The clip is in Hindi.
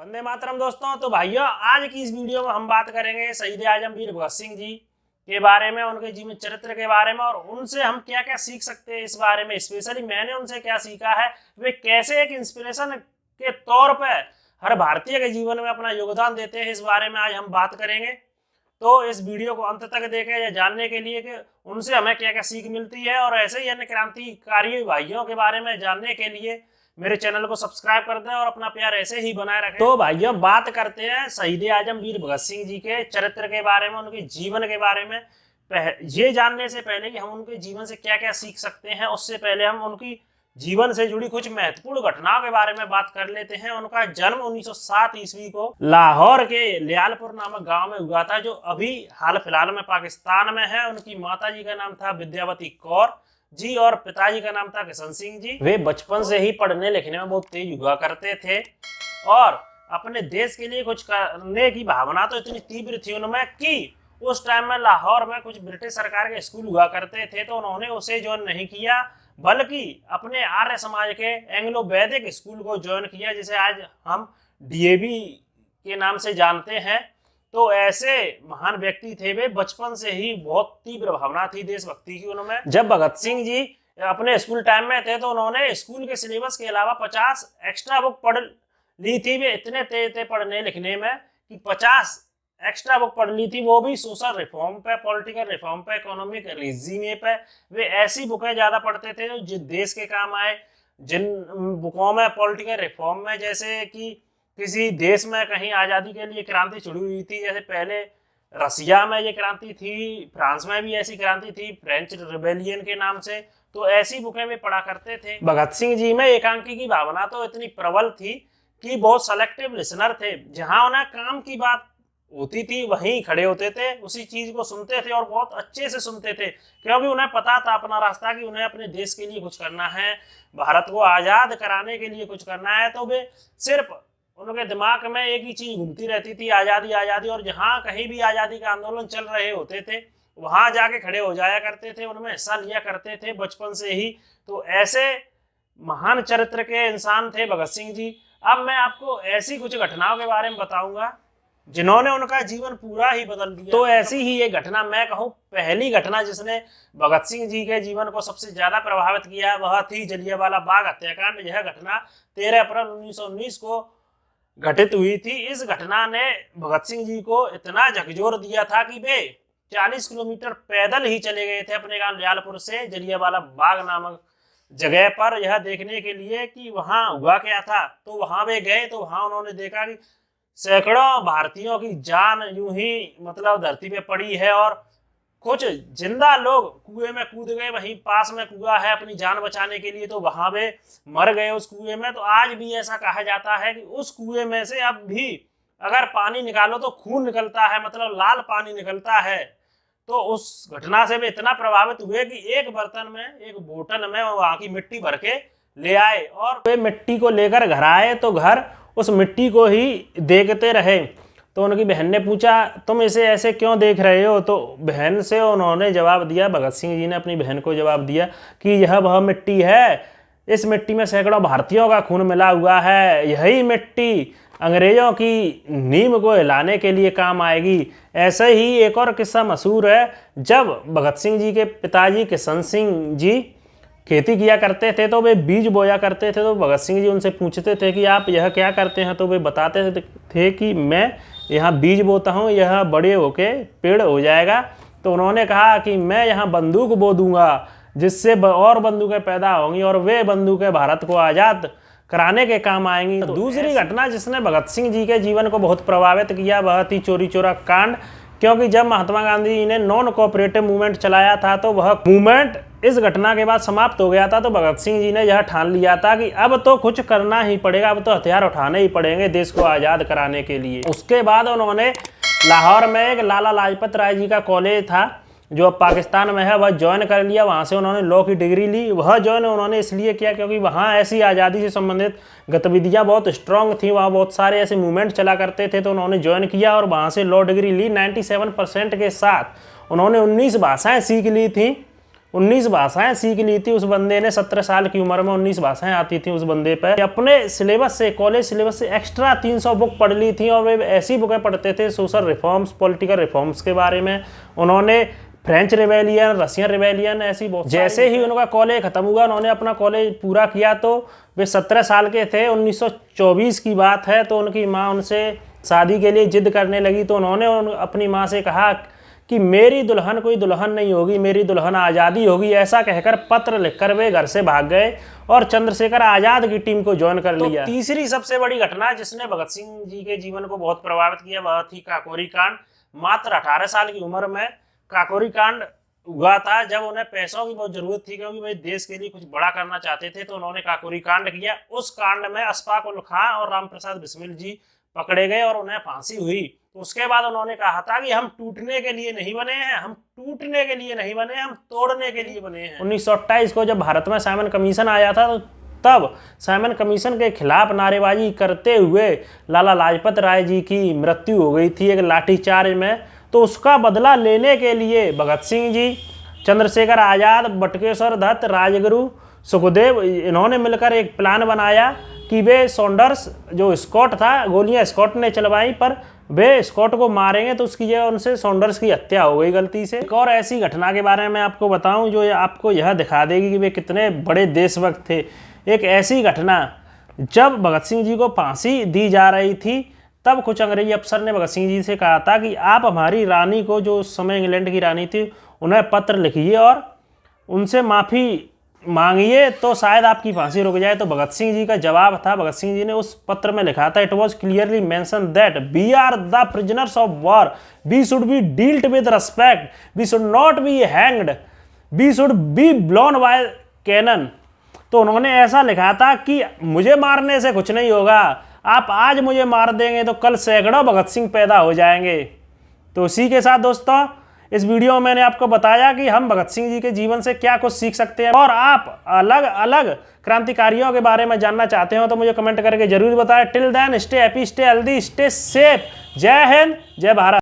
वंदे मातरम दोस्तों। तो भाइयों, आज की इस वीडियो में हम बात करेंगे शहीद आजम वीर भगत सिंह जी के बारे में, उनके जीवन चरित्र के बारे में और उनसे हम क्या क्या सीख सकते हैं इस बारे में। स्पेशली मैंने उनसे क्या सीखा है, वे कैसे एक इंस्पिरेशन के तौर पर हर भारतीय के जीवन में अपना योगदान देते हैं, इस बारे में आज हम बात करेंगे। तो इस वीडियो को अंत तक देखें या जानने के लिए कि उनसे हमें क्या क्या सीख मिलती है, और ऐसे ही अन्य क्रांतिकारी भाइयों के बारे में जानने के लिए मेरे चैनल को सब्सक्राइब कर दें और अपना प्यार ऐसे ही बनाए रखें। तो भाइयों, बात करते हैं शहीद आजम वीर भगत सिंह जी के चरित्र के बारे में, उनके जीवन के बारे में। ये जानने से पहले कि हम उनके जीवन से क्या क्या सीख सकते हैं, उससे पहले हम उनकी जीवन से जुड़ी कुछ महत्वपूर्ण घटनाओं के बारे में बात कर लेते हैं। उनका जन्म 1907 ईस्वी को लाहौर के लियालपुर नामक गांव में हुआ था, जो अभी हाल फिलहाल में पाकिस्तान में है। उनकी माता जी का नाम था विद्यावती कौर जी और पिताजी का नाम था किशन सिंह जी। वे बचपन से ही पढ़ने लिखने में बहुत तेज हुआ करते थे और अपने देश के लिए कुछ करने की भावना तो इतनी तीव्र थी उनमें कि उस टाइम में लाहौर में कुछ ब्रिटिश सरकार के स्कूल हुआ करते थे, तो उन्होंने उसे ज्वाइन नहीं किया, बल्कि अपने आर्य समाज के एंग्लो वैदिक स्कूल को ज्वाइन किया, जिसे आज हम डीएवी के नाम से जानते हैं। तो ऐसे महान व्यक्ति थे वे, बचपन से ही बहुत तीव्र भावना थी देशभक्ति की उनमें। जब भगत सिंह जी अपने स्कूल टाइम में थे तो उन्होंने स्कूल के सिलेबस के अलावा 50 एक्स्ट्रा बुक पढ़ ली थी। वे इतने तेज थे पढ़ने लिखने में कि 50 एक्स्ट्रा बुक पढ़ ली थी, वो भी सोशल रिफॉर्म पे, पॉलिटिकल रिफॉर्म पे, इकोनॉमिक रिजीम पे। वे ऐसी बुकें ज्यादा पढ़ते थे जो देश के काम आए। जिन बुकों में पॉलिटिकल रिफॉर्म में, जैसे कि किसी देश में कहीं आज़ादी के लिए क्रांति शुरू हुई थी, जैसे पहले रसिया में ये क्रांति थी, फ्रांस में भी ऐसी क्रांति थी फ्रेंच रिबेलियन के नाम से, तो ऐसी बुकें भी पढ़ा करते थे। भगत सिंह जी में एकांकी की भावना तो इतनी प्रबल थी कि बहुत सेलेक्टिव लिसनर थे। जहां उन्हें काम की बात होती थी वहीं खड़े होते थे, उसी चीज को सुनते थे और बहुत अच्छे से सुनते थे, क्योंकि उन्हें पता था अपना रास्ता कि उन्हें अपने देश के लिए कुछ करना है, भारत को आज़ाद कराने के लिए कुछ करना है। तो वे सिर्फ उनके दिमाग में एक ही चीज घूमती रहती थी, आज़ादी आज़ादी। और जहाँ कहीं भी आज़ादी का आंदोलन चल रहे होते थे वहां जाके खड़े हो जाया करते थे, उनमें हिस्सा लिया करते थे बचपन से ही। तो ऐसे महान चरित्र के इंसान थे भगत सिंह जी। अब मैं आपको ऐसी कुछ घटनाओं के बारे में बताऊंगा जिन्होंने उनका जीवन पूरा ही बदल दिया। तो ऐसी ही एक घटना, मैं कहूँ पहली घटना जिसने भगत सिंह जी के जीवन को सबसे ज्यादा प्रभावित किया, वह थी जलियांवाला बाग हत्याकांड। यह घटना 13 अप्रैल 1919 को घटित हुई थी। इस घटना ने भगत सिंह जी को इतना झकझोर दिया था कि वे 40 किलोमीटर पैदल ही चले गए थे अपने गांव लियालपुर से जलियांवाला बाग नामक जगह पर, यह देखने के लिए कि वहां हुआ क्या था। तो वहां वे गए तो वहां उन्होंने देखा कि सैकड़ों भारतीयों की जान यूं ही मतलब धरती पे पड़ी है और कुछ जिंदा लोग कुएं में कूद गए। वहीं पास में कुआं है अपनी जान बचाने के लिए, तो वहां वे मर गए उस कुएं में। तो आज भी ऐसा कहा जाता है कि उस कुएं में से अब भी अगर पानी निकालो तो खून निकलता है, मतलब लाल पानी निकलता है। तो उस घटना से वे इतना प्रभावित हुए कि एक बर्तन में, एक बोतल में वहां की मिट्टी भर के ले आए और वे मिट्टी को लेकर घर आए, तो घर उस मिट्टी को ही देखते रहे। तो उनकी बहन ने पूछा, तुम इसे ऐसे क्यों देख रहे हो? तो बहन से उन्होंने जवाब दिया, भगत सिंह जी ने अपनी बहन को जवाब दिया कि यह वह मिट्टी है, इस मिट्टी में सैकड़ों भारतीयों का खून मिला हुआ है, यही मिट्टी अंग्रेजों की नींव को हिलाने के लिए काम आएगी। ऐसे ही एक और किस्सा मशहूर है, जब भगत सिंह जी के पिताजी किशन सिंह जी खेती किया करते थे तो वे बीज बोया करते थे। तो भगत सिंह जी उनसे पूछते थे कि आप यह क्या करते हैं? तो वे बताते थे कि मैं यहाँ बीज बोता हूँ, यह बड़े होके पेड़ हो जाएगा। तो उन्होंने कहा कि मैं यहाँ बंदूक बो दूंगा, जिससे और बंदूकें पैदा होंगी और वे बंदूकें भारत को आज़ाद कराने के काम आएंगी। तो दूसरी घटना जिसने भगत सिंह जी के जीवन को बहुत प्रभावित किया वह थी चोरी चोरा कांड, क्योंकि जब महात्मा गांधी जी ने नॉन कोऑपरेटिव मूवमेंट चलाया था तो वह मूवमेंट इस घटना के बाद समाप्त हो गया था। तो भगत सिंह जी ने यह ठान लिया था कि अब तो कुछ करना ही पड़ेगा, अब तो हथियार उठाने ही पड़ेंगे देश को आज़ाद कराने के लिए। उसके बाद उन्होंने लाहौर में एक लाला लाजपत राय जी का कॉलेज था जो अब पाकिस्तान में है, वह ज्वाइन कर लिया। वहाँ से उन्होंने लॉ की डिग्री ली। वह ज्वाइन उन्होंने इसलिए किया क्योंकि वहाँ ऐसी आज़ादी से संबंधित गतिविधियाँ बहुत स्ट्रांग थी, वहाँ बहुत सारे ऐसे मूवमेंट चला करते थे। तो उन्होंने ज्वाइन किया और वहाँ से लॉ डिग्री ली। 97% के साथ उन्होंने 19 भाषाएँ सीख ली थी 19 भाषाएं सीख ली थी उस बंदे ने। 17 साल की उम्र में 19 भाषाएं आती थी उस बंदे पर। अपने सिलेबस से, कॉलेज सिलेबस से एक्स्ट्रा 300 बुक पढ़ ली थी और वे ऐसी बुकें पढ़ते थे सोशल रिफॉर्म्स, पॉलिटिकल रिफॉर्म्स के बारे में। उन्होंने फ्रेंच रिवेलियन, रशियन रिवेलियन, ऐसी बहुत। जैसे ही उनका कॉलेज खत्म हुआ, उन्होंने अपना कॉलेज पूरा किया तो वे 17 साल के थे। 1924 की बात है। तो उनकी माँ उनसे शादी के लिए जिद करने लगी। तो उन्होंने अपनी माँ से कहा कि मेरी दुल्हन कोई दुल्हन नहीं होगी, मेरी दुल्हन आज़ादी होगी। ऐसा कहकर पत्र लिखकर वे घर से भाग गए और चंद्रशेखर आज़ाद की टीम को ज्वाइन कर लिया। तीसरी सबसे बड़ी घटना जिसने भगत सिंह जी के जीवन को बहुत प्रभावित किया वह थी काकोरी कांड। मात्र 18 साल की उम्र में काकोरी कांड हुआ था, जब उन्हें पैसों की बहुत जरूरत थी क्योंकि वे देश के लिए कुछ बड़ा करना चाहते थे। तो उन्होंने काकोरी कांड किया। उस कांड में अशफाक उल खां और राम प्रसाद बिस्मिल जी पकड़े गए और उन्हें फांसी हुई। तो उसके बाद उन्होंने कहा था कि हम टूटने के लिए नहीं बने हैं, हम टूटने के लिए नहीं बने, हम तोड़ने के लिए बने हैं। 1928 को जब भारत में साइमन कमीशन आया था तो तब साइमन कमीशन के खिलाफ नारेबाजी करते हुए लाला लाजपत राय जी की मृत्यु हो गई थी एक लाठीचार्ज में। तो उसका बदला लेने के लिए भगत सिंह जी, चंद्रशेखर आज़ाद, बटुकेश्वर दत्त, राजगुरु, सुखदेव, इन्होंने मिलकर एक प्लान बनाया कि वे सॉन्डर्स जो स्कॉट था, गोलियां स्कॉट ने चलवाई पर वे स्कॉट को मारेंगे तो उसकी जगह उनसे सॉन्डर्स की हत्या हो गई गलती से। एक और ऐसी घटना के बारे में आपको बताऊं जो आपको यह दिखा देगी कि वे कितने बड़े देशभक्त थे। एक ऐसी घटना, जब भगत सिंह जी को फांसी दी जा रही थी तब कुछ अंग्रेजी अफसर ने भगत सिंह जी से कहा था कि आप हमारी रानी को, जो उस समय इंग्लैंड की रानी थी, उन्हें पत्र लिखिए और उनसे माफ़ी मांगिए तो शायद आपकी फांसी रुक जाए। तो भगत सिंह जी का जवाब था, भगत सिंह जी ने उस पत्र में लिखा था, it was clearly mention that we are the prisoners of war, we should be dealed with respect, we should not be hanged, we should be blown by cannon. तो उन्होंने ऐसा लिखा था कि मुझे मारने से कुछ नहीं होगा, आप आज मुझे मार देंगे तो कल सैकड़ों भगत सिंह पैदा हो जाएंगे। तो इसी के साथ दोस्तों इस वीडियो में मैंने आपको बताया कि हम भगत सिंह जी के जीवन से क्या कुछ सीख सकते हैं। और आप अलग अलग क्रांतिकारियों के बारे में जानना चाहते हो तो मुझे कमेंट करके जरूर बताएं। Till then stay happy, stay healthy, stay safe. जय हिंद, जय भारत।